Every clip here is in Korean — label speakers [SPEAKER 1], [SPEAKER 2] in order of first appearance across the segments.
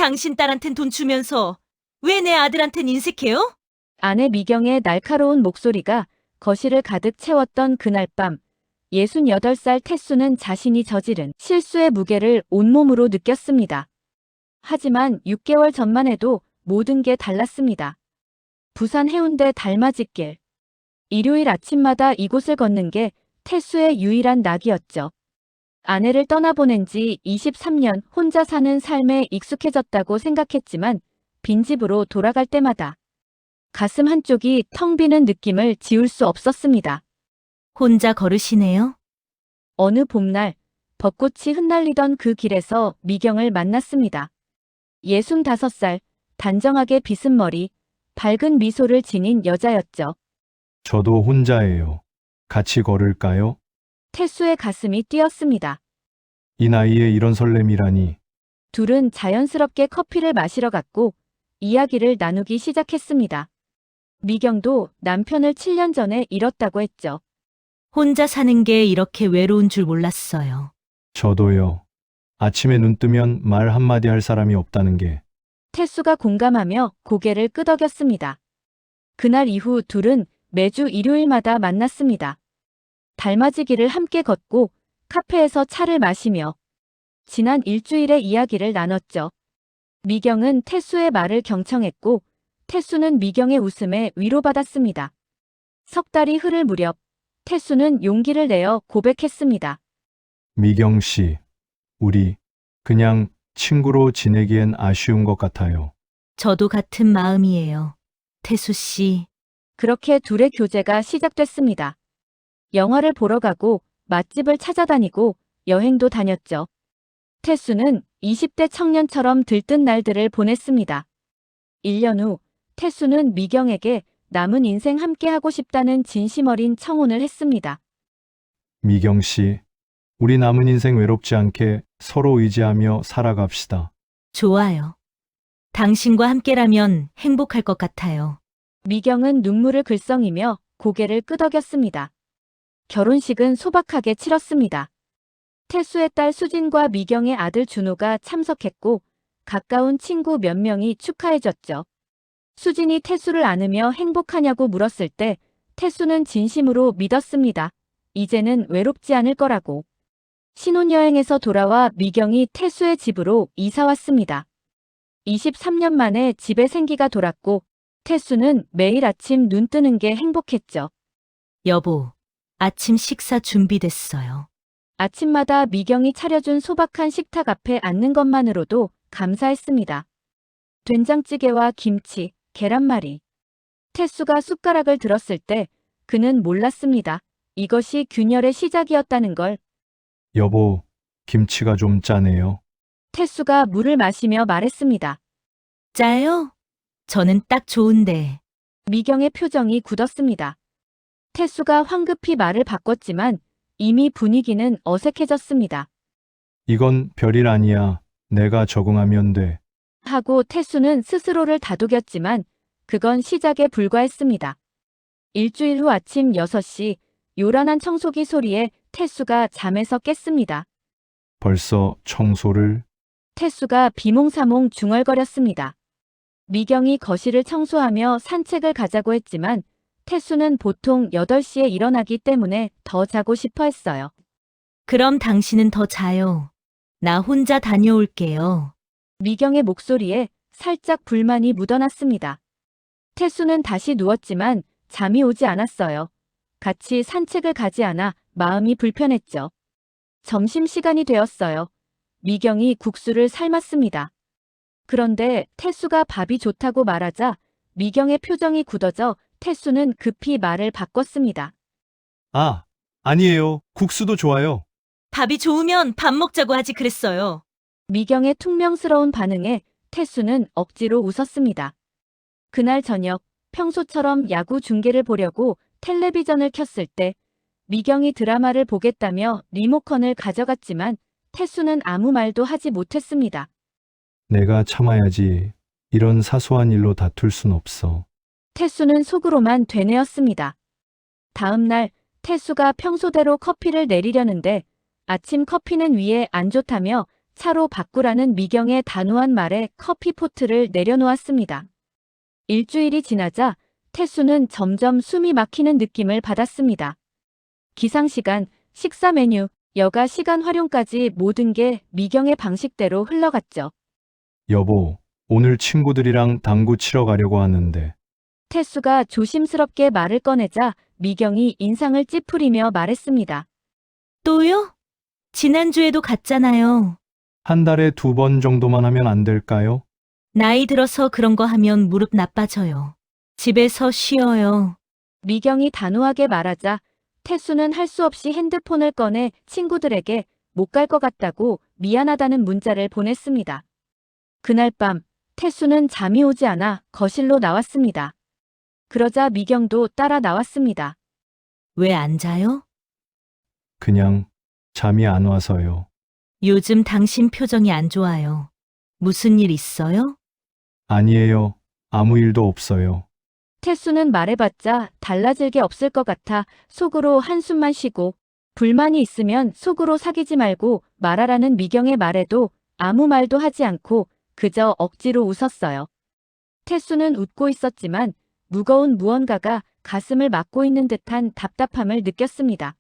[SPEAKER 1] 당신 딸한텐 돈 주면서 왜 내 아들한텐 인색해요?
[SPEAKER 2] 아내 미경의 날카로운 목소리가 거실을 가득 채웠던 그날 밤, 68살 태수는 자신이 저지른 실수의 무게를 온몸으로 느꼈습니다. 하지만 6개월 전만 해도 모든 게 달랐습니다. 부산 해운대 달맞이길. 일요일 아침마다 이곳을 걷는 게 태수의 유일한 낙이었죠. 아내를 떠나보낸 지 23년 혼자 사는 삶에 익숙해졌다고 생각했지만 빈집으로 돌아갈 때마다 가슴 한쪽이 텅 비는 느낌을 지울 수 없었습니다.
[SPEAKER 1] 혼자 걸으시네요?
[SPEAKER 2] 어느 봄날 벚꽃이 흩날리던 그 길에서 미경을 만났습니다. 65살, 단정하게 빗은 머리, 밝은 미소를 지닌 여자였죠.
[SPEAKER 3] 저도 혼자예요. 같이 걸을까요?
[SPEAKER 2] 태수의 가슴이 뛰었습니다.
[SPEAKER 3] 이 나이에 이런 설렘이라니.
[SPEAKER 2] 둘은 자연스럽게 커피를 마시러 갔고 이야기를 나누기 시작했습니다. 미경도 남편을 7년 전에 잃었다고 했죠.
[SPEAKER 1] 혼자 사는 게 이렇게 외로운 줄 몰랐어요.
[SPEAKER 3] 저도요. 아침에 눈 뜨면 말 한마디 할 사람이 없다는 게.
[SPEAKER 2] 태수가 공감하며 고개를 끄덕였습니다. 그날 이후 둘은 매주 일요일마다 만났습니다. 달맞이길을 함께 걷고 카페에서 차를 마시며 지난 일주일의 이야기를 나눴죠. 미경은 태수의 말을 경청했고 태수는 미경의 웃음에 위로받았습니다. 석 달이 흐를 무렵 태수는 용기를 내어 고백했습니다.
[SPEAKER 3] 미경 씨, 우리 그냥 친구로 지내기엔 아쉬운 것 같아요.
[SPEAKER 1] 저도 같은 마음이에요. 태수 씨,
[SPEAKER 2] 그렇게 둘의 교제가 시작됐습니다. 영화를 보러 가고 맛집을 찾아다니고 여행도 다녔죠. 태수는 20대 청년처럼 들뜬 날들을 보냈습니다. 1년 후 태수는 미경에게 남은 인생 함께 하고 싶다는 진심 어린 청혼을 했습니다.
[SPEAKER 3] 미경 씨, 우리 남은 인생 외롭지 않게 서로 의지하며 살아갑시다.
[SPEAKER 1] 좋아요. 당신과 함께라면 행복할 것 같아요.
[SPEAKER 2] 미경은 눈물을 글썽이며 고개를 끄덕였습니다. 결혼식은 소박하게 치렀습니다. 태수의 딸 수진과 미경의 아들 준호가 참석했고 가까운 친구 몇 명이 축하해줬죠. 수진이 태수를 안으며 행복하냐고 물었을 때 태수는 진심으로 믿었습니다. 이제는 외롭지 않을 거라고. 신혼여행에서 돌아와 미경이 태수의 집으로 이사 왔습니다. 23년 만에 집에 생기가 돌았고 태수는 매일 아침 눈 뜨는 게 행복했죠.
[SPEAKER 1] 여보, 아침 식사 준비됐어요.
[SPEAKER 2] 아침마다 미경이 차려준 소박한 식탁 앞에 앉는 것만으로도 감사했습니다. 된장찌개와 김치, 계란말이. 태수가 숟가락을 들었을 때 그는 몰랐습니다. 이것이 균열의 시작이었다는 걸.
[SPEAKER 3] 여보, 김치가 좀 짜네요.
[SPEAKER 2] 태수가 물을 마시며 말했습니다.
[SPEAKER 1] 짜요? 저는 딱 좋은데.
[SPEAKER 2] 미경의 표정이 굳었습니다. 태수가 황급히 말을 바꿨지만 이미 분위기는 어색해졌습니다.
[SPEAKER 3] 이건 별일 아니야. 내가 적응하면 돼.
[SPEAKER 2] 하고 태수는 스스로를 다독였지만 그건 시작에 불과했습니다. 일주일 후 아침 6시 요란한 청소기 소리에 태수가 잠에서 깼습니다.
[SPEAKER 3] 벌써 청소를.
[SPEAKER 2] 태수가 비몽사몽 중얼거렸습니다. 미경이 거실을 청소하며 산책을 가자고 했지만 태수는 보통 8시에 일어나기 때문에 더 자고 싶어 했어요.
[SPEAKER 1] 그럼 당신은 더 자요. 나 혼자 다녀올게요.
[SPEAKER 2] 미경의 목소리에 살짝 불만이 묻어났습니다. 태수는 다시 누웠지만 잠이 오지 않았어요. 같이 산책을 가지 않아 마음이 불편했죠. 점심시간이 되었어요. 미경이 국수를 삶았습니다. 그런데 태수가 밥이 좋다고 말하자 미경의 표정이 굳어져 태수는 급히 말을 바꿨습니다.
[SPEAKER 3] 아, 아니에요. 국수도 좋아요.
[SPEAKER 1] 밥이 좋으면 밥 먹자고 하지 그랬어요.
[SPEAKER 2] 미경의 퉁명스러운 반응에 태수는 억지로 웃었습니다. 그날 저녁 평소처럼 야구 중계를 보려고 텔레비전을 켰을 때 미경이 드라마를 보겠다며 리모컨을 가져갔지만 태수는 아무 말도 하지 못했습니다.
[SPEAKER 3] 내가 참아야지. 이런 사소한 일로 다툴 순 없어.
[SPEAKER 2] 태수는 속으로만 되뇌었습니다. 다음 날 태수가 평소대로 커피를 내리려는데 아침 커피는 위에 안 좋다며 차로 바꾸라는 미경의 단호한 말에 커피포트를 내려놓았습니다. 일주일이 지나자 태수는 점점 숨이 막히는 느낌을 받았습니다. 기상시간, 식사 메뉴, 여가 시간 활용까지 모든 게 미경의 방식대로 흘러갔죠.
[SPEAKER 3] 여보, 오늘 친구들이랑 당구 치러 가려고 하는데.
[SPEAKER 2] 태수가 조심스럽게 말을 꺼내자 미경이 인상을 찌푸리며 말했습니다.
[SPEAKER 1] 또요? 지난주에도 갔잖아요.
[SPEAKER 3] 한 달에 2번 정도만 하면 안 될까요?
[SPEAKER 1] 나이 들어서 그런 거 하면 무릎 나빠져요. 집에서 쉬어요.
[SPEAKER 2] 미경이 단호하게 말하자 태수는 할 수 없이 핸드폰을 꺼내 친구들에게 못 갈 것 같다고 미안하다는 문자를 보냈습니다. 그날 밤 태수는 잠이 오지 않아 거실로 나왔습니다. 그러자 미경도 따라 나왔습니다.
[SPEAKER 1] 왜 안 자요?
[SPEAKER 3] 그냥 잠이 안 와서요.
[SPEAKER 1] 요즘 당신 표정이 안 좋아요. 무슨 일 있어요?
[SPEAKER 3] 아니에요. 아무 일도 없어요.
[SPEAKER 2] 태수는 말해봤자 달라질 게 없을 것 같아 속으로 한숨만 쉬고 불만이 있으면 속으로 사귀지 말고 말하라는 미경의 말에도 아무 말도 하지 않고 그저 억지로 웃었어요. 태수는 웃고 있었지만 무거운 무언가가 가슴을 막고 있는 듯한 답답함을 느꼈습니다.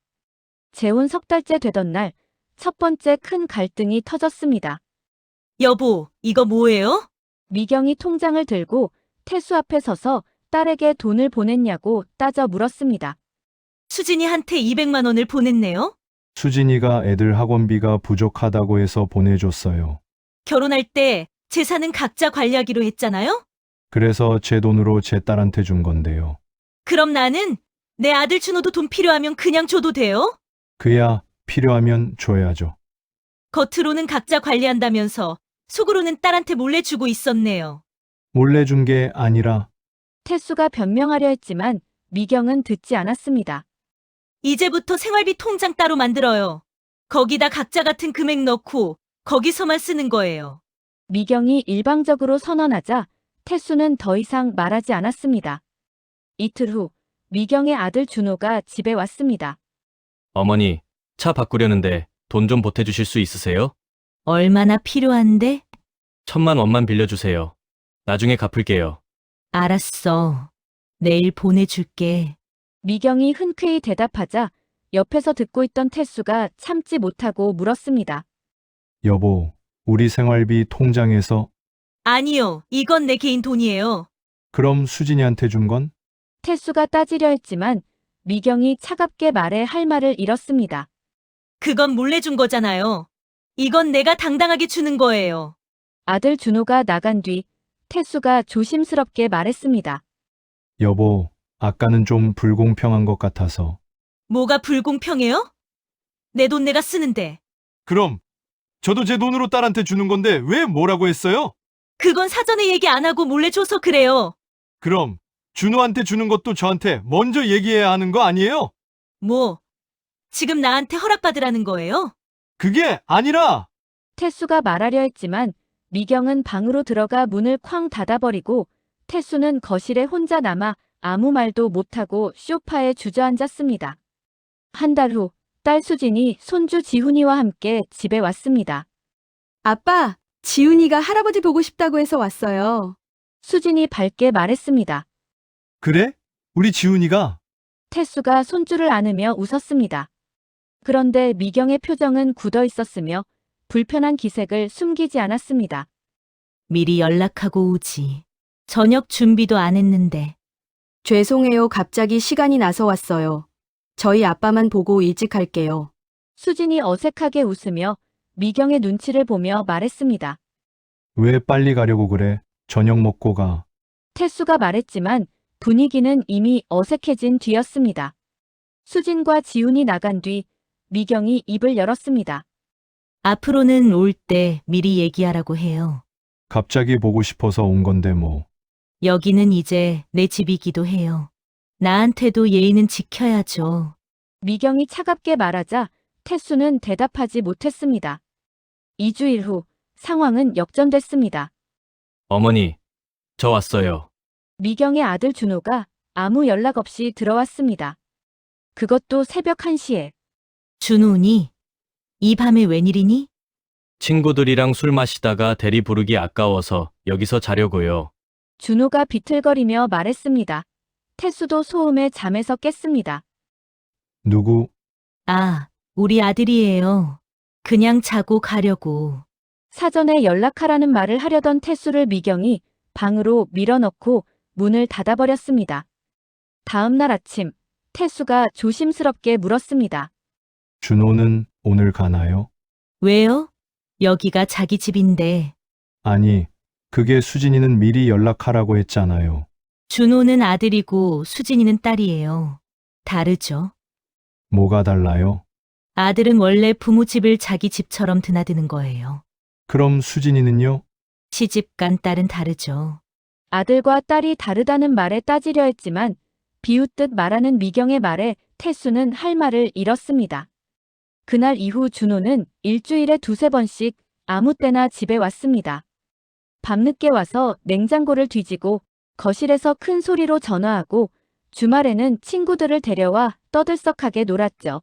[SPEAKER 2] 재혼 3달째 되던 날 첫 번째 큰 갈등이 터졌습니다.
[SPEAKER 1] 여보, 이거 뭐예요?
[SPEAKER 2] 미경이 통장을 들고 태수 앞에 서서 딸에게 돈을 보냈냐고 따져 물었습니다.
[SPEAKER 1] 수진이한테 200만 원을 보냈네요?
[SPEAKER 3] 수진이가 애들 학원비가 부족하다고 해서 보내줬어요.
[SPEAKER 1] 결혼할 때 재산은 각자 관리하기로 했잖아요?
[SPEAKER 3] 그래서 제 돈으로 제 딸한테 준 건데요.
[SPEAKER 1] 그럼 나는 내 아들 준호도 돈 필요하면 그냥 줘도 돼요?
[SPEAKER 3] 그야 필요하면 줘야죠.
[SPEAKER 1] 겉으로는 각자 관리한다면서 속으로는 딸한테 몰래 주고 있었네요.
[SPEAKER 3] 몰래 준 게 아니라
[SPEAKER 2] 태수가 변명하려 했지만 미경은 듣지 않았습니다.
[SPEAKER 1] 이제부터 생활비 통장 따로 만들어요. 거기다 각자 같은 금액 넣고 거기서만 쓰는 거예요.
[SPEAKER 2] 미경이 일방적으로 선언하자 태수는 더 이상 말하지 않았습니다. 이틀 후 미경의 아들 준호가 집에 왔습니다.
[SPEAKER 4] 어머니, 차 바꾸려는데 돈 좀 보태주실 수 있으세요?
[SPEAKER 1] 얼마나 필요한데?
[SPEAKER 4] 1,000만 원만 빌려주세요. 나중에 갚을게요.
[SPEAKER 1] 알았어. 내일 보내줄게.
[SPEAKER 2] 미경이 흔쾌히 대답하자 옆에서 듣고 있던 태수가 참지 못하고 물었습니다.
[SPEAKER 3] 여보, 우리 생활비 통장에서
[SPEAKER 1] 아니요, 이건 내 개인 돈이에요.
[SPEAKER 3] 그럼 수진이한테 준 건?
[SPEAKER 2] 태수가 따지려 했지만 미경이 차갑게 말해 할 말을 잃었습니다.
[SPEAKER 1] 그건 몰래 준 거잖아요. 이건 내가 당당하게 주는 거예요.
[SPEAKER 2] 아들 준호가 나간 뒤 태수가 조심스럽게 말했습니다.
[SPEAKER 3] 여보, 아까는 좀 불공평한 것 같아서.
[SPEAKER 1] 뭐가 불공평해요? 내 돈 내가 쓰는데.
[SPEAKER 3] 그럼 저도 제 돈으로 딸한테 주는 건데 왜 뭐라고 했어요?
[SPEAKER 1] 그건 사전에 얘기 안 하고 몰래 줘서 그래요.
[SPEAKER 3] 그럼 준호한테 주는 것도 저한테 먼저 얘기해야 하는 거 아니에요?
[SPEAKER 1] 뭐, 지금 나한테 허락받으라는 거예요?
[SPEAKER 3] 그게 아니라
[SPEAKER 2] 태수가 말하려 했지만 미경은 방으로 들어가 문을 쾅 닫아버리고 태수는 거실에 혼자 남아 아무 말도 못하고 소파에 주저앉았습니다. 한 달 후 딸 수진이 손주 지훈이와 함께 집에 왔습니다.
[SPEAKER 5] 아빠, 지훈이가 할아버지 보고 싶다고 해서 왔어요.
[SPEAKER 2] 수진이 밝게 말했습니다.
[SPEAKER 3] 그래? 우리 지훈이가
[SPEAKER 2] 태수가 손주를 안으며 웃었습니다. 그런데 미경의 표정은 굳어 있었으며 불편한 기색을 숨기지 않았습니다.
[SPEAKER 1] 미리 연락하고 오지. 저녁 준비도 안 했는데.
[SPEAKER 5] 죄송해요. 갑자기 시간이 나서 왔어요. 저희 아빠만 보고 일찍 갈게요.
[SPEAKER 2] 수진이 어색하게 웃으며 미경의 눈치를 보며 말했습니다.
[SPEAKER 3] 왜 빨리 가려고 그래? 저녁 먹고 가.
[SPEAKER 2] 태수가 말했지만 분위기는 이미 어색해진 뒤였습니다. 수진과 지훈이 나간 뒤 미경이 입을 열었습니다.
[SPEAKER 1] 앞으로는 올 때 미리 얘기하라고 해요.
[SPEAKER 3] 갑자기 보고 싶어서 온 건데 뭐.
[SPEAKER 1] 여기는 이제 내 집이기도 해요. 나한테도 예의는 지켜야죠.
[SPEAKER 2] 미경이 차갑게 말하자 태수는 대답하지 못했습니다. 2주일 후 상황은 역전됐습니다.
[SPEAKER 4] 어머니, 저 왔어요.
[SPEAKER 2] 미경의 아들 준호가 아무 연락 없이 들어왔습니다. 그것도 새벽 1시에.
[SPEAKER 1] 준호니? 이 밤에 웬일이니?
[SPEAKER 4] 친구들이랑 술 마시다가 대리 부르기 아까워서 여기서 자려고요.
[SPEAKER 2] 준호가 비틀거리며 말했습니다. 태수도 소음에 잠에서 깼습니다.
[SPEAKER 3] 누구?
[SPEAKER 1] 아, 우리 아들이에요. 그냥 자고 가려고.
[SPEAKER 2] 사전에 연락하라는 말을 하려던 태수를 미경이 방으로 밀어넣고 문을 닫아버렸습니다. 다음 날 아침, 태수가 조심스럽게 물었습니다.
[SPEAKER 3] 준호는 오늘 가나요?
[SPEAKER 1] 왜요? 여기가 자기 집인데.
[SPEAKER 3] 아니, 그게 수진이는 미리 연락하라고 했잖아요.
[SPEAKER 1] 준호는 아들이고 수진이는 딸이에요. 다르죠?
[SPEAKER 3] 뭐가 달라요?
[SPEAKER 1] 아들은 원래 부모 집을 자기 집처럼 드나드는 거예요.
[SPEAKER 3] 그럼 수진이는요?
[SPEAKER 1] 시집간 딸은 다르죠.
[SPEAKER 2] 아들과 딸이 다르다는 말에 따지려 했지만 비웃듯 말하는 미경의 말에 태수는 할 말을 잃었습니다. 그날 이후 준호는 일주일에 두세 번씩 아무 때나 집에 왔습니다. 밤늦게 와서 냉장고를 뒤지고 거실에서 큰 소리로 전화하고 주말에는 친구들을 데려와 떠들썩하게 놀았죠.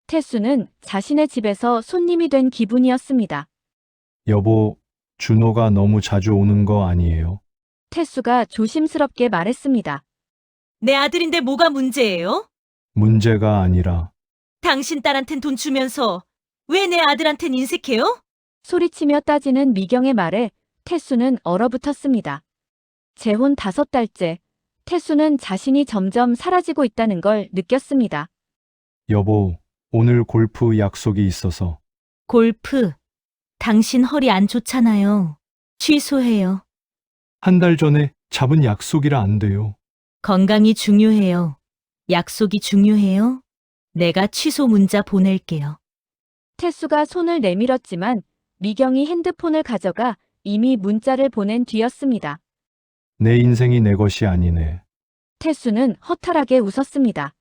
[SPEAKER 2] 태수는 자신의 집에서 손님이 된 기분이었습니다.
[SPEAKER 3] 여보, 준호가 너무 자주 오는 거 아니에요?
[SPEAKER 2] 태수가 조심스럽게 말했습니다.
[SPEAKER 1] 내 아들인데 뭐가 문제예요?
[SPEAKER 3] 문제가 아니라
[SPEAKER 1] 당신 딸한텐 돈 주면서 왜 내 아들한텐 인색해요?
[SPEAKER 2] 소리치며 따지는 미경의 말에 태수는 얼어붙었습니다. 재혼 5달째, 태수는 자신이 점점 사라지고 있다는 걸 느꼈습니다.
[SPEAKER 3] 여보, 오늘 골프 약속이 있어서
[SPEAKER 1] 골프. 당신 허리 안 좋잖아요. 취소해요.
[SPEAKER 3] 한 달 전에 잡은 약속이라 안 돼요.
[SPEAKER 1] 건강이 중요해요. 약속이 중요해요. 내가 취소 문자 보낼게요.
[SPEAKER 2] 태수가 손을 내밀었지만 미경이 핸드폰을 가져가 이미 문자를 보낸 뒤였습니다.
[SPEAKER 3] 내 인생이 내 것이 아니네.
[SPEAKER 2] 태수는 허탈하게 웃었습니다.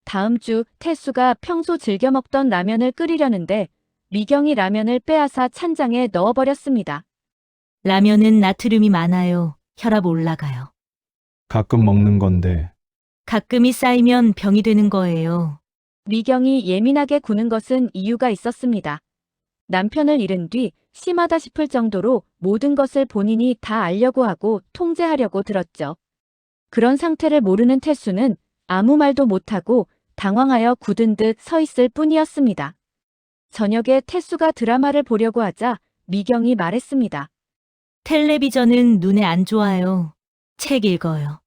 [SPEAKER 2] 다음 주 태수가 평소 즐겨 먹던 라면을 끓이려는데 미경이 라면을 빼앗아 찬장에 넣어버렸습니다.
[SPEAKER 1] 라면은 나트륨이 많아요. 혈압 올라가요.
[SPEAKER 3] 가끔 먹는 건데
[SPEAKER 1] 가끔이 쌓이면 병이 되는 거예요.
[SPEAKER 2] 미경이 예민하게 구는 것은 이유가 있었습니다. 남편을 잃은 뒤 심하다 싶을 정도로 모든 것을 본인이 다 알려고 하고 통제하려고 들었죠. 그런 상태를 모르는 태수는 아무 말도 못하고 당황하여 굳은 듯 서 있을 뿐이었습니다. 저녁에 태수가 드라마를 보려고 하자 미경이 말했습니다.
[SPEAKER 1] 텔레비전은 눈에 안 좋아요. 책 읽어요.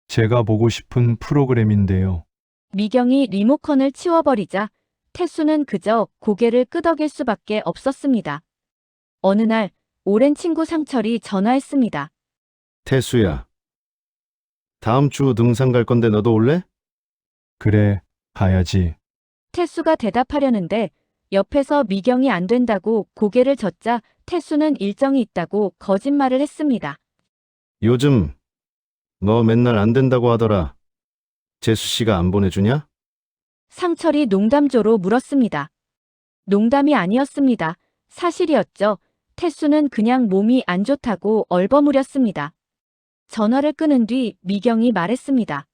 [SPEAKER 3] 제가 보고 싶은 프로그램인데요.
[SPEAKER 2] 미경이 리모컨을 치워버리자 태수는 그저 고개를 끄덕일 수밖에 없었습니다. 어느 날 오랜 친구 상철이 전화했습니다.
[SPEAKER 6] 태수야. 다음 주 등산 갈 건데 너도 올래?
[SPEAKER 3] 그래, 가야지.
[SPEAKER 2] 태수가 대답하려는데 옆에서 미경이 안 된다고 고개를 젓자 태수는 일정이 있다고 거짓말을 했습니다.
[SPEAKER 6] 요즘 너 맨날 안 된다고 하더라. 재수 씨가 안 보내주냐?
[SPEAKER 2] 상철이 농담조로 물었습니다. 농담이 아니었습니다. 사실이었죠. 태수는 그냥 몸이 안 좋다고 얼버무렸습니다. 전화를 끊은 뒤 미경이 말했습니다.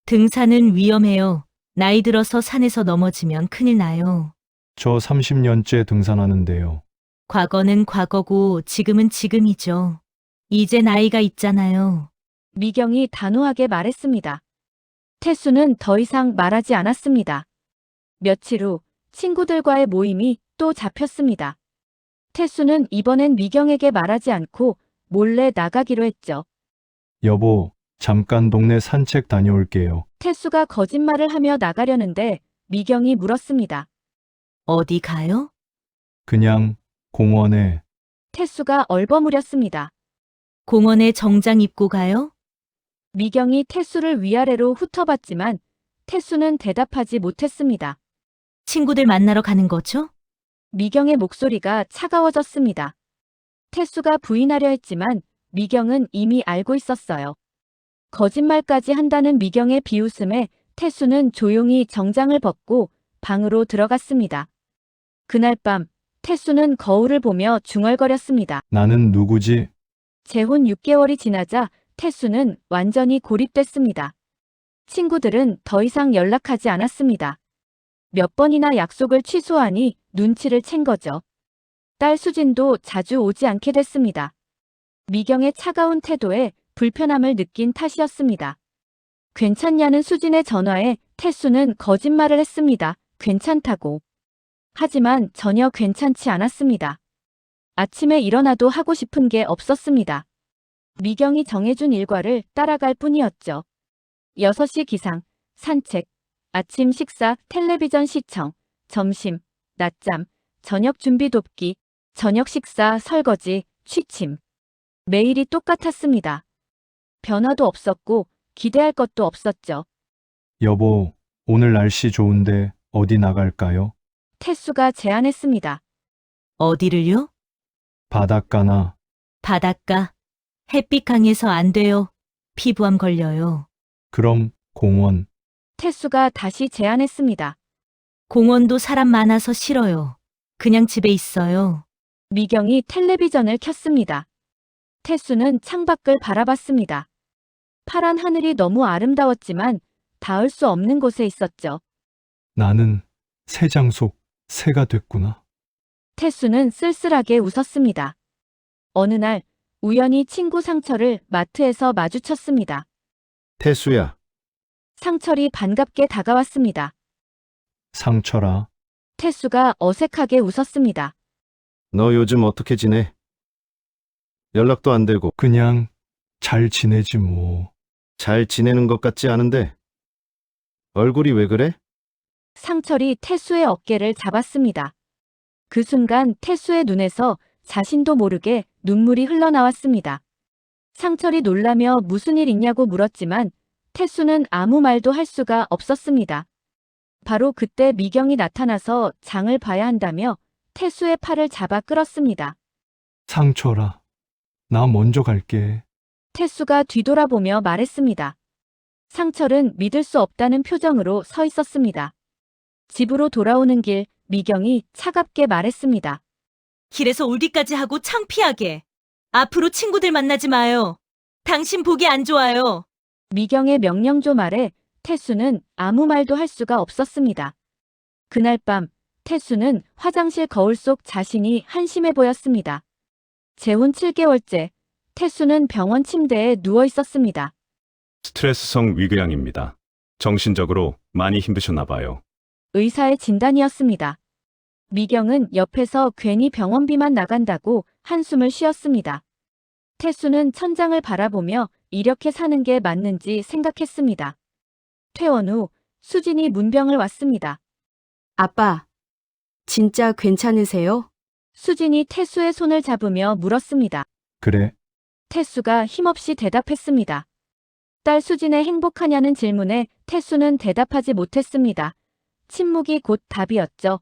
[SPEAKER 1] 등산은 위험해요. 나이 들어서 산에서 넘어지면 큰일 나요.
[SPEAKER 3] 저 30년째 등산하는데요.
[SPEAKER 1] 과거는 과거고 지금은 지금이죠. 이제 나이가 있잖아요.
[SPEAKER 2] 미경이 단호하게 말했습니다. 태수는 더 이상 말하지 않았습니다. 며칠 후 친구들과의 모임이 또 잡혔습니다. 태수는 이번엔 미경에게 말하지 않고 몰래 나가기로 했죠.
[SPEAKER 3] 여보, 잠깐 동네 산책 다녀올게요.
[SPEAKER 2] 태수가 거짓말을 하며 나가려는데 미경이 물었습니다.
[SPEAKER 1] 어디 가요?
[SPEAKER 3] 그냥 공원에.
[SPEAKER 2] 태수가 얼버무렸습니다.
[SPEAKER 1] 공원에 정장 입고 가요?
[SPEAKER 2] 미경이 태수를 위아래로 훑어봤지만 태수는 대답하지 못했습니다.
[SPEAKER 1] 친구들 만나러 가는 거죠?
[SPEAKER 2] 미경의 목소리가 차가워졌습니다. 태수가 부인하려 했지만 미경은 이미 알고 있었어요. 거짓말까지 한다는 미경의 비웃음에 태수는 조용히 정장을 벗고 방으로 들어갔습니다. 그날 밤 태수는 거울을 보며 중얼거렸습니다.
[SPEAKER 3] 나는 누구지?
[SPEAKER 2] 재혼 6개월이 지나자 태수는 완전히 고립됐습니다. 친구들은 더 이상 연락하지 않았습니다. 몇 번이나 약속을 취소하니 눈치를 챈 거죠. 딸 수진도 자주 오지 않게 됐습니다. 미경의 차가운 태도에 불편함을 느낀 탓이었습니다. 괜찮냐는 수진의 전화에 태수는 거짓말을 했습니다. 괜찮다고. 하지만 전혀 괜찮지 않았습니다. 아침에 일어나도 하고 싶은 게 없었습니다. 미경이 정해준 일과를 따라갈 뿐이었죠. 6시 기상, 산책, 아침 식사, 텔레비전 시청, 점심, 낮잠, 저녁 준비 돕기, 저녁 식사, 설거지, 취침. 매일이 똑같았습니다. 변화도 없었고 기대할 것도 없었죠.
[SPEAKER 3] 여보, 오늘 날씨 좋은데 어디 나갈까요?
[SPEAKER 2] 태수가 제안했습니다.
[SPEAKER 1] 어디를요?
[SPEAKER 3] 바닷가나.
[SPEAKER 1] 바닷가. 햇빛 강해서 안 돼요. 피부암 걸려요.
[SPEAKER 3] 그럼 공원.
[SPEAKER 2] 태수가 다시 제안했습니다.
[SPEAKER 1] 공원도 사람 많아서 싫어요. 그냥 집에 있어요.
[SPEAKER 2] 미경이 텔레비전을 켰습니다. 태수는 창밖을 바라봤습니다. 파란 하늘이 너무 아름다웠지만 닿을 수 없는 곳에 있었죠.
[SPEAKER 3] 나는 새장 속 새가 됐구나.
[SPEAKER 2] 태수는 쓸쓸하게 웃었습니다. 어느 날 우연히 친구 상철을 마트에서 마주쳤습니다.
[SPEAKER 6] 태수야,
[SPEAKER 2] 상철이 반갑게 다가왔습니다.
[SPEAKER 3] 상철아,
[SPEAKER 2] 태수가 어색하게 웃었습니다.
[SPEAKER 6] 너 요즘 어떻게 지내? 연락도 안 되고
[SPEAKER 3] 그냥 잘 지내지 뭐.
[SPEAKER 6] 잘 지내는 것 같지 않은데 얼굴이 왜 그래?
[SPEAKER 2] 상철이 태수의 어깨를 잡았습니다. 그 순간 태수의 눈에서 자신도 모르게 눈물이 흘러나왔습니다. 상철이 놀라며 무슨 일 있냐고 물었지만 태수는 아무 말도 할 수가 없었습니다. 바로 그때 미경이 나타나서 장을 봐야 한다며 태수의 팔을 잡아 끌었습니다.
[SPEAKER 3] 상철아, 나 먼저 갈게.
[SPEAKER 2] 태수가 뒤돌아보며 말했습니다. 상철은 믿을 수 없다는 표정으로 서 있었습니다. 집으로 돌아오는 길 미경이 차갑게 말했습니다.
[SPEAKER 1] 길에서 울기까지 하고 창피하게. 앞으로 친구들 만나지 마요. 당신 보기 안 좋아요.
[SPEAKER 2] 미경의 명령조 말에 태수는 아무 말도 할 수가 없었습니다. 그날 밤 태수는 화장실 거울 속 자신이 한심해 보였습니다. 재혼 7개월째 태수는 병원 침대에 누워 있었습니다.
[SPEAKER 7] 스트레스성 위궤양입니다. 정신적으로 많이 힘드셨나 봐요.
[SPEAKER 2] 의사의 진단이었습니다. 미경은 옆에서 괜히 병원비만 나간다고 한숨을 쉬었습니다. 태수는 천장을 바라보며 이렇게 사는 게 맞는지 생각했습니다. 퇴원 후 수진이 문병을 왔습니다.
[SPEAKER 5] 아빠, 진짜 괜찮으세요?
[SPEAKER 2] 수진이 태수의 손을 잡으며 물었습니다.
[SPEAKER 3] 그래,
[SPEAKER 2] 태수가 힘없이 대답했습니다. 딸 수진의 행복하냐는 질문에 태수는 대답하지 못했습니다. 침묵이 곧 답이었죠.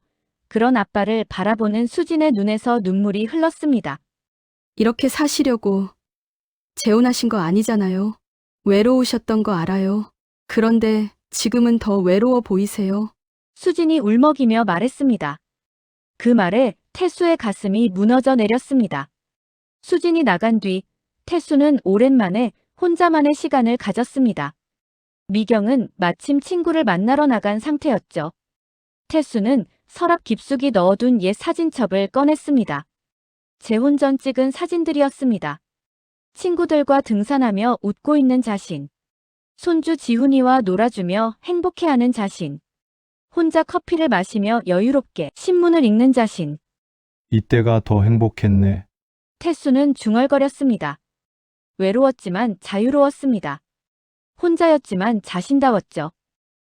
[SPEAKER 2] 그런 아빠를 바라보는 수진의 눈에서 눈물이 흘렀습니다.
[SPEAKER 5] 이렇게 사시려고 재혼하신 거 아니잖아요. 외로우셨던 거 알아요. 그런데 지금은 더 외로워 보이세요.
[SPEAKER 2] 수진이 울먹이며 말했습니다. 그 말에 태수의 가슴이 무너져 내렸습니다. 수진이 나간 뒤 태수는 오랜만에 혼자만의 시간을 가졌습니다. 미경은 마침 친구를 만나러 나간 상태였죠. 태수는 서랍 깊숙이 넣어둔 옛 사진첩을 꺼냈습니다. 재혼 전 찍은 사진들이었습니다. 친구들과 등산하며 웃고 있는 자신. 손주 지훈이와 놀아주며 행복해하는 자신. 혼자 커피를 마시며 여유롭게 신문을 읽는 자신.
[SPEAKER 3] 이때가 더 행복했네.
[SPEAKER 2] 태수는 중얼거렸습니다. 외로웠지만 자유로웠습니다. 혼자였지만 자신다웠죠.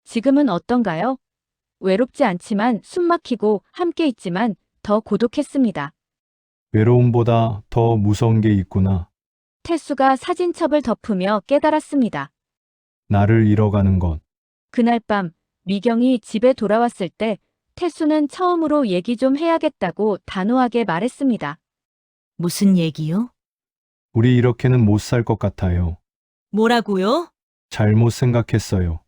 [SPEAKER 2] 지금은 어떤가요? 외롭지 않지만 숨막히고 함께 있지만 더 고독했습니다.
[SPEAKER 3] 외로움보다 더 무서운 게 있구나.
[SPEAKER 2] 태수가 사진첩을 덮으며 깨달았습니다.
[SPEAKER 3] 나를 잃어가는 것.
[SPEAKER 2] 그날 밤 미경이 집에 돌아왔을 때 태수는 처음으로 얘기 좀 해야겠다고 단호하게 말했습니다.
[SPEAKER 1] 무슨 얘기요?
[SPEAKER 3] 우리 이렇게는 못 살 것 같아요.
[SPEAKER 1] 뭐라고요?
[SPEAKER 3] 잘못 생각했어요.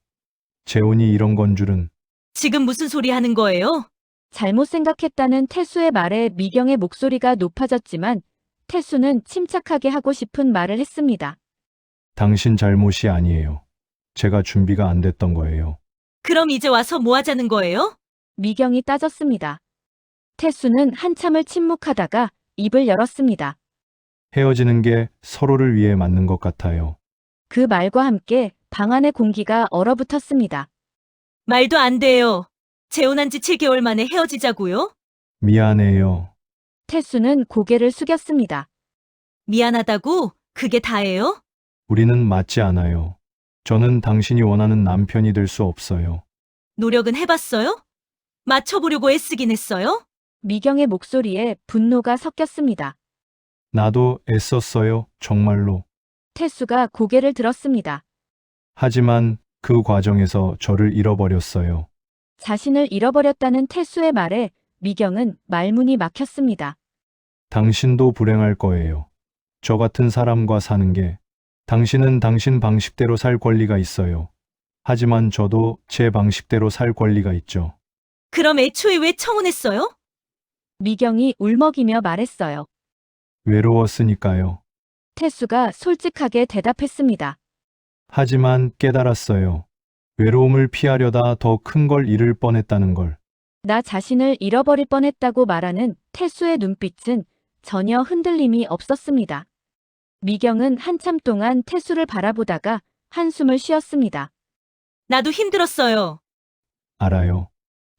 [SPEAKER 3] 재혼이 이런 건 줄은.
[SPEAKER 1] 지금 무슨 소리 하는 거예요?
[SPEAKER 2] 잘못 생각했다는 태수의 말에 미경의 목소리가 높아졌지만 태수는 침착하게 하고 싶은 말을 했습니다.
[SPEAKER 3] 당신 잘못이 아니에요. 제가 준비가 안 됐던 거예요.
[SPEAKER 1] 그럼 이제 와서 뭐 하자는 거예요?
[SPEAKER 2] 미경이 따졌습니다. 태수는 한참을 침묵하다가 입을 열었습니다.
[SPEAKER 3] 헤어지는 게 서로를 위해 맞는 것 같아요.
[SPEAKER 2] 그 말과 함께 방 안의 공기가 얼어붙었습니다.
[SPEAKER 1] 말도 안 돼요. 재혼한 지 7개월 만에 헤어지자고요?
[SPEAKER 3] 미안해요.
[SPEAKER 2] 태수는 고개를 숙였습니다.
[SPEAKER 1] 미안하다고? 그게 다예요?
[SPEAKER 3] 우리는 맞지 않아요. 저는 당신이 원하는 남편이 될 수 없어요.
[SPEAKER 1] 노력은 해봤어요? 맞춰보려고 애쓰긴 했어요?
[SPEAKER 2] 미경의 목소리에 분노가 섞였습니다.
[SPEAKER 3] 나도 애썼어요, 정말로.
[SPEAKER 2] 태수가 고개를 들었습니다.
[SPEAKER 3] 하지만 그 과정에서 저를 잃어버렸어요.
[SPEAKER 2] 자신을 잃어버렸다는 태수의 말에 미경은 말문이 막혔습니다.
[SPEAKER 3] 당신도 불행할 거예요. 저 같은 사람과 사는 게. 당신은 당신 방식대로 살 권리가 있어요. 하지만 저도 제 방식대로 살 권리가 있죠.
[SPEAKER 1] 그럼 애초에 왜 청혼했어요?
[SPEAKER 2] 미경이 울먹이며 말했어요.
[SPEAKER 3] 외로웠으니까요.
[SPEAKER 2] 태수가 솔직하게 대답했습니다.
[SPEAKER 3] 하지만 깨달았어요. 외로움을 피하려다 더 큰 걸 잃을 뻔했다는 걸.
[SPEAKER 2] 나 자신을 잃어버릴 뻔했다고 말하는 태수의 눈빛은 전혀 흔들림이 없었습니다. 미경은 한참 동안 태수를 바라보다가 한숨을 쉬었습니다.
[SPEAKER 1] 나도 힘들었어요.
[SPEAKER 3] 알아요.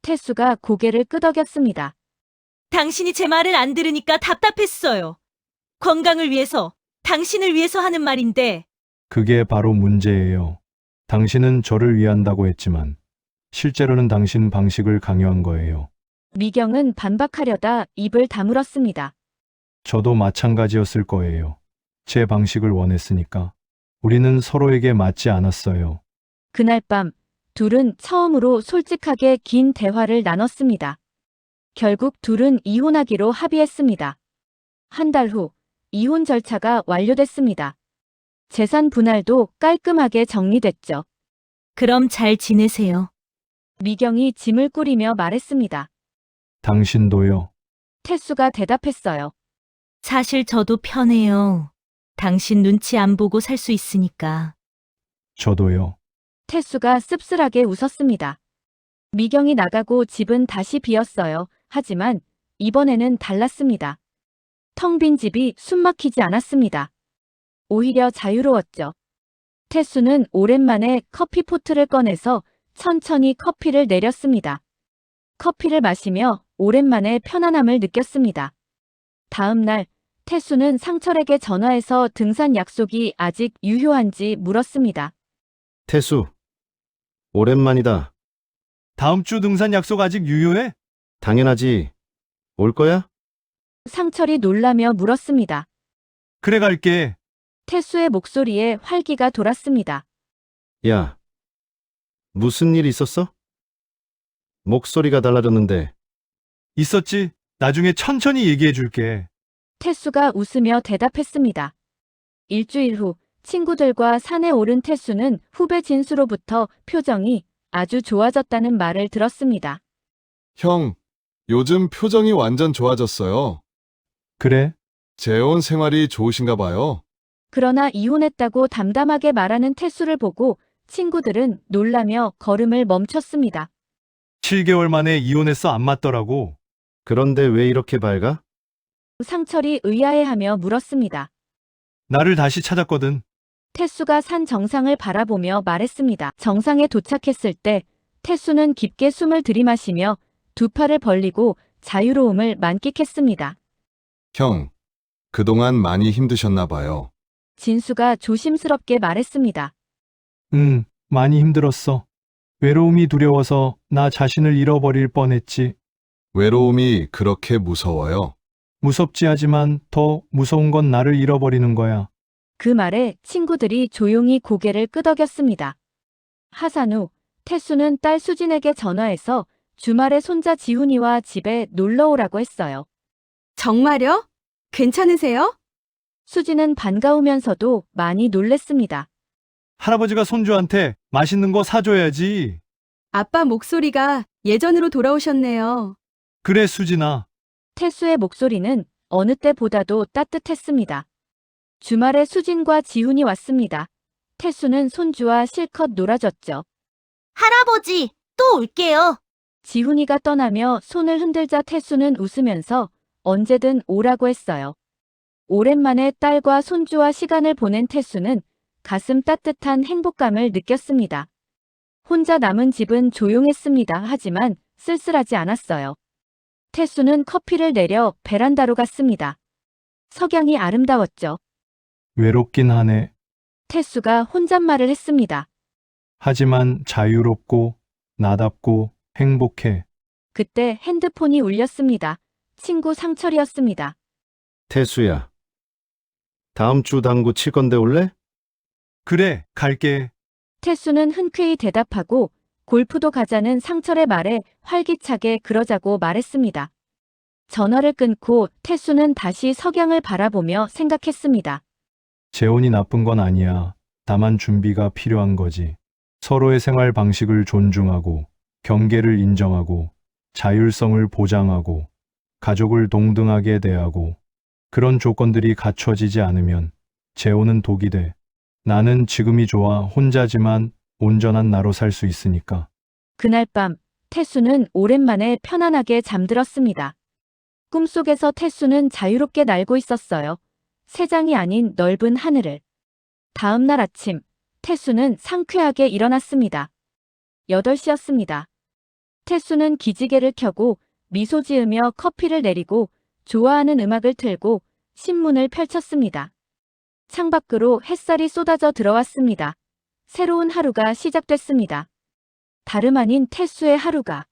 [SPEAKER 2] 태수가 고개를 끄덕였습니다.
[SPEAKER 1] 당신이 제 말을 안 들으니까 답답했어요. 건강을 위해서, 당신을 위해서 하는 말인데,
[SPEAKER 3] 그게 바로 문제예요. 당신은 저를 위한다고 했지만 실제로는 당신 방식을 강요한 거예요.
[SPEAKER 2] 미경은 반박하려다 입을 다물었습니다.
[SPEAKER 3] 저도 마찬가지였을 거예요. 제 방식을 원했으니까. 우리는 서로에게 맞지 않았어요.
[SPEAKER 2] 그날 밤 둘은 처음으로 솔직하게 긴 대화를 나눴습니다. 결국 둘은 이혼하기로 합의했습니다. 한 달 후 이혼 절차가 완료됐습니다. 재산 분할도 깔끔하게 정리됐죠.
[SPEAKER 1] 그럼 잘 지내세요.
[SPEAKER 2] 미경이 짐을 꾸리며 말했습니다.
[SPEAKER 3] 당신도요.
[SPEAKER 2] 태수가 대답했어요.
[SPEAKER 1] 사실 저도 편해요. 당신 눈치 안 보고 살 수 있으니까.
[SPEAKER 3] 저도요.
[SPEAKER 2] 태수가 씁쓸하게 웃었습니다. 미경이 나가고 집은 다시 비었어요. 하지만 이번에는 달랐습니다. 텅 빈 집이 숨막히지 않았습니다. 오히려 자유로웠죠. 태수는 오랜만에 커피포트를 꺼내서 천천히 커피를 내렸습니다. 커피를 마시며 오랜만에 편안함을 느꼈습니다. 다음 날 태수는 상철에게 전화해서 등산 약속이 아직 유효한지 물었습니다.
[SPEAKER 6] 태수, 오랜만이다.
[SPEAKER 3] 다음 주 등산 약속 아직 유효해?
[SPEAKER 6] 당연하지. 올 거야?
[SPEAKER 2] 상철이 놀라며 물었습니다.
[SPEAKER 3] 그래 갈게.
[SPEAKER 2] 태수의 목소리에 활기가 돌았습니다.
[SPEAKER 6] 야, 무슨 일 있었어? 목소리가 달라졌는데.
[SPEAKER 3] 있었지. 나중에 천천히 얘기해 줄게.
[SPEAKER 2] 태수가 웃으며 대답했습니다. 일주일 후 친구들과 산에 오른 태수는 후배 진수로부터 표정이 아주 좋아졌다는 말을 들었습니다.
[SPEAKER 8] 형, 요즘 표정이 완전 좋아졌어요.
[SPEAKER 3] 그래?
[SPEAKER 8] 재혼 생활이 좋으신가 봐요.
[SPEAKER 2] 그러나 이혼했다고 담담하게 말하는 태수를 보고 친구들은 놀라며 걸음을 멈췄습니다.
[SPEAKER 3] 7개월 만에 이혼해서 안 맞더라고.
[SPEAKER 6] 그런데 왜 이렇게 밝아?
[SPEAKER 2] 상철이 의아해하며 물었습니다.
[SPEAKER 3] 나를 다시 찾았거든.
[SPEAKER 2] 태수가 산 정상을 바라보며 말했습니다. 정상에 도착했을 때 태수는 깊게 숨을 들이마시며 두 팔을 벌리고 자유로움을 만끽했습니다.
[SPEAKER 8] 형, 그동안 많이 힘드셨나 봐요.
[SPEAKER 2] 진수가 조심스럽게 말했습니다.
[SPEAKER 3] 많이 힘들었어. 외로움이 두려워서 나 자신을 잃어버릴 뻔했지.
[SPEAKER 8] 외로움이 그렇게 무서워요.
[SPEAKER 3] 무섭지 하지만 더 무서운 건 나를 잃어버리는 거야.
[SPEAKER 2] 그 말에 친구들이 조용히 고개를 끄덕였습니다. 하산 후 태수는 딸 수진에게 전화해서 주말에 손자 지훈이와 집에 놀러 오라고 했어요.
[SPEAKER 5] 정말요? 괜찮으세요?
[SPEAKER 2] 수진은 반가우면서도 많이 놀랬습니다.
[SPEAKER 3] 할아버지가 손주한테 맛있는 거 사줘야지.
[SPEAKER 5] 아빠 목소리가 예전으로 돌아오셨네요.
[SPEAKER 3] 그래, 수진아.
[SPEAKER 2] 태수의 목소리는 어느 때보다도 따뜻했습니다. 주말에 수진과 지훈이 왔습니다. 태수는 손주와 실컷 놀아줬죠.
[SPEAKER 1] 할아버지, 또 올게요.
[SPEAKER 2] 지훈이가 떠나며 손을 흔들자 태수는 웃으면서 언제든 오라고 했어요. 오랜만에 딸과 손주와 시간을 보낸 태수는 가슴 따뜻한 행복감을 느꼈습니다. 혼자 남은 집은 조용했습니다. 하지만 쓸쓸하지 않았어요. 태수는 커피를 내려 베란다로 갔습니다. 석양이 아름다웠죠.
[SPEAKER 3] 외롭긴 하네.
[SPEAKER 2] 태수가 혼잣말을 했습니다.
[SPEAKER 3] 하지만 자유롭고 나답고 행복해.
[SPEAKER 2] 그때 핸드폰이 울렸습니다. 친구 상철이었습니다.
[SPEAKER 6] 태수야. 다음 주 당구 칠 건데 올래?
[SPEAKER 3] 그래, 갈게.
[SPEAKER 2] 태수는 흔쾌히 대답하고 골프도 가자는 상철의 말에 활기차게 그러자고 말했습니다. 전화를 끊고 태수는 다시 석양을 바라보며 생각했습니다.
[SPEAKER 3] 재혼이 나쁜 건 아니야. 다만 준비가 필요한 거지. 서로의 생활 방식을 존중하고, 경계를 인정하고, 자율성을 보장하고, 가족을 동등하게 대하고, 그런 조건들이 갖춰지지 않으면 재혼은 독이 돼. 나는 지금이 좋아. 혼자지만 온전한 나로 살 수 있으니까.
[SPEAKER 2] 그날 밤 태수는 오랜만에 편안하게 잠들었습니다. 꿈속에서 태수는 자유롭게 날고 있었어요. 세상이 아닌 넓은 하늘을. 다음 날 아침 태수는 상쾌하게 일어났습니다. 8시였습니다. 태수는 기지개를 켜고 미소 지으며 커피를 내리고 좋아하는 음악을 틀고 신문을 펼쳤습니다. 창밖으로 햇살이 쏟아져 들어왔습니다. 새로운 하루가 시작됐습니다. 다름 아닌 태수의 하루가